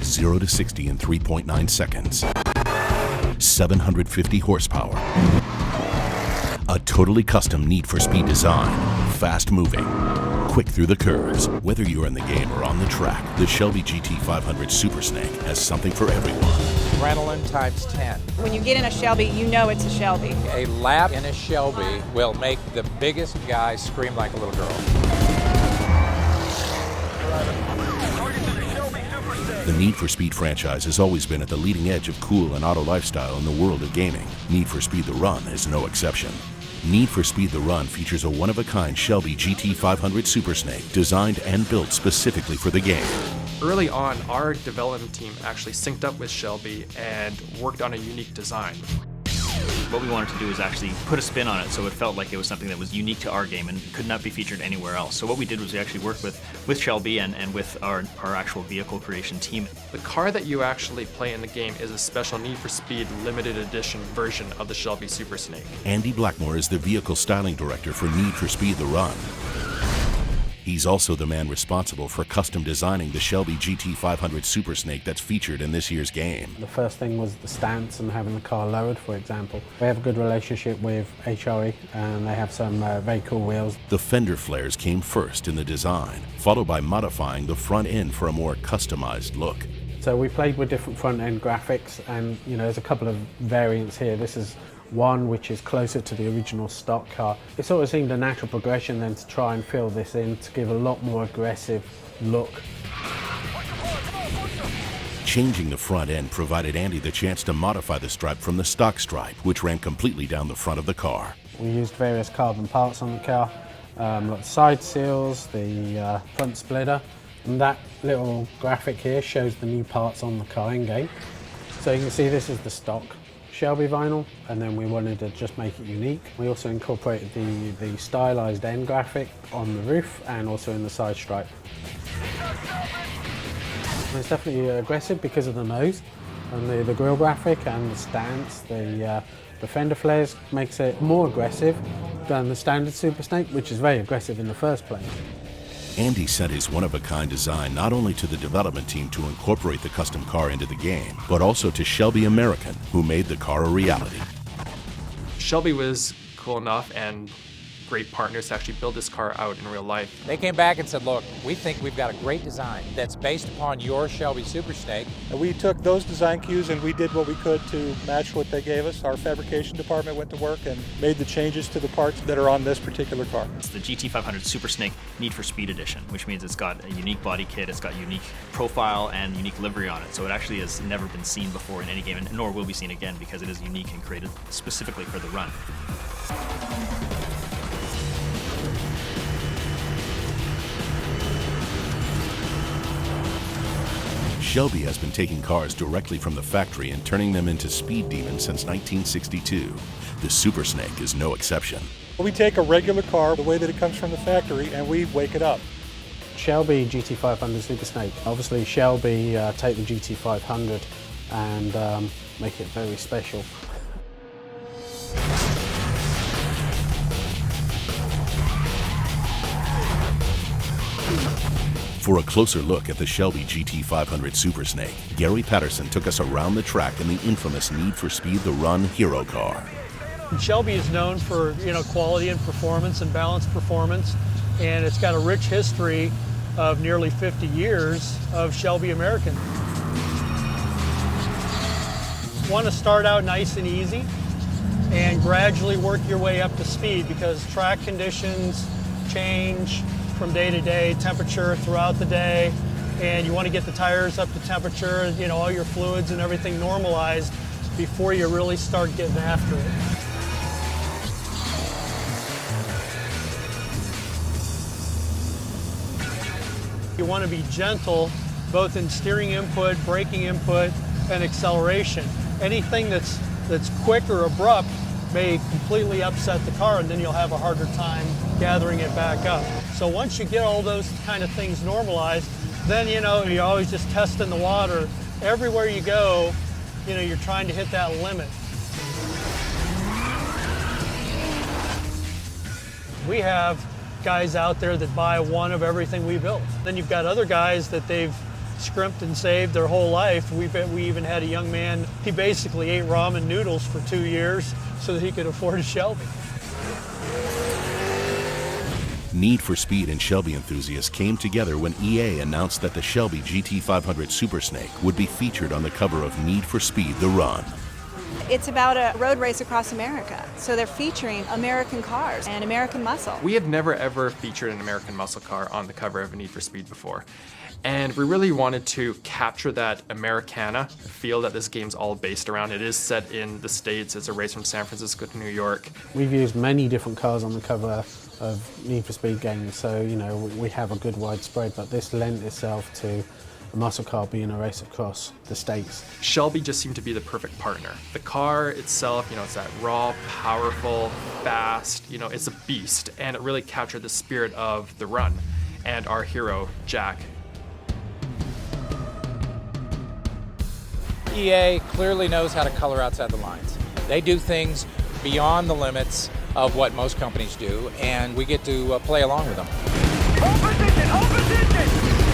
0 to 60 in 3.9 seconds. 750 horsepower. A totally custom Need for Speed design. Fast moving. Quick through the curves. Whether you're in the game or on the track, the Shelby GT500 Super Snake has something for everyone. Adrenaline times 10. When you get in a Shelby, you know it's a Shelby. A lap in a Shelby will make the biggest guy scream like a little girl. The Need for Speed franchise has always been at the leading edge of cool and auto lifestyle in the world of gaming. Need for Speed The Run is no exception. Need for Speed The Run features a one-of-a-kind Shelby GT500 Super Snake designed and built specifically for the game. Early on, our development team actually synced up with Shelby and worked on a unique design. What we wanted to do is actually put a spin on it so it felt like it was something that was unique to our game and could not be featured anywhere else. So what we did was we actually worked with Shelby and with our actual vehicle creation team. The car that you actually play in the game is a special Need for Speed limited edition version of the Shelby Super Snake. Andy Blackmore is the vehicle styling director for Need for Speed The Run. He's also the man responsible for custom designing the Shelby GT500 Super Snake that's featured in this year's game. The first thing was the stance and having the car lowered, for example. We have a good relationship with HRE and they have some very cool wheels. The fender flares came first in the design, followed by modifying the front end for a more customized look. So we played with different front end graphics and there's a couple of variants here. This is one which is closer to the original stock car. It sort of seemed a natural progression then to try and fill this in to give a lot more aggressive look. Changing the front end provided Andy the chance to modify the stripe from the stock stripe, which ran completely down the front of the car. We used various carbon parts on the car, like the side seals, the front splitter, and that little graphic here shows the new parts on the car in game. So you can see this is the stock Shelby vinyl, and then we wanted to just make it unique. We also incorporated the stylized end graphic on the roof and also in the side stripe. And it's definitely aggressive because of the nose and the grille graphic and the stance. The fender flares makes it more aggressive than the standard Super Snake, which is very aggressive in the first place. Andy sent his one-of-a-kind design not only to the development team to incorporate the custom car into the game, but also to Shelby American, who made the car a reality. Shelby was cool enough and great partners to actually build this car out in real life. They came back and said, look, we think we've got a great design that's based upon your Shelby Super Snake. And we took those design cues and we did what we could to match what they gave us. Our fabrication department went to work and made the changes to the parts that are on this particular car. It's the GT500 Super Snake Need for Speed Edition, which means it's got a unique body kit, it's got unique profile and unique livery on it. So it actually has never been seen before in any game, and nor will be seen again because it is unique and created specifically for the run. Shelby has been taking cars directly from the factory and turning them into speed demons since 1962. The Super Snake is no exception. We take a regular car, the way that it comes from the factory, and we wake it up. Shelby GT500 Super Snake. Obviously Shelby take the GT500 and make it very special. For a closer look at the Shelby GT500 Super Snake, Gary Patterson took us around the track in the infamous Need for Speed The Run hero car. Shelby is known for quality and performance and balanced performance, and it's got a rich history of nearly 50 years of Shelby American. Want to start out nice and easy and gradually work your way up to speed because track conditions change from day to day, temperature throughout the day, and you want to get the tires up to temperature, all your fluids and everything normalized before you really start getting after it. You want to be gentle both in steering input, braking input, and acceleration. Anything that's quick or abrupt may completely upset the car, and then you'll have a harder time gathering it back up. So once you get all those kind of things normalized, then you're always just testing the water. Everywhere you go, you're trying to hit that limit. We have guys out there that buy one of everything we build. Then you've got other guys that they've scrimped and saved their whole life. We even had a young man, he basically ate ramen noodles for 2 years so that he could afford a Shelby. Need for Speed and Shelby enthusiasts came together when EA announced that the Shelby GT500 Super Snake would be featured on the cover of Need for Speed: The Run. It's about a road race across America. So they're featuring American cars and American muscle. We have never ever featured an American muscle car on the cover of Need for Speed before. And we really wanted to capture that Americana feel that this game's all based around. It is set in the States. It's a race from San Francisco to New York. We've used many different cars on the cover of Need for Speed games, so we have a good widespread, but this lent itself to a muscle car being a race across the States. Shelby just seemed to be the perfect partner. The car itself, it's that raw, powerful, fast, it's a beast, and it really captured the spirit of the run and our hero, Jack. EA clearly knows how to color outside the lines. They do things beyond the limits of what most companies do, and we get to play along with them. Hold position! Hold position!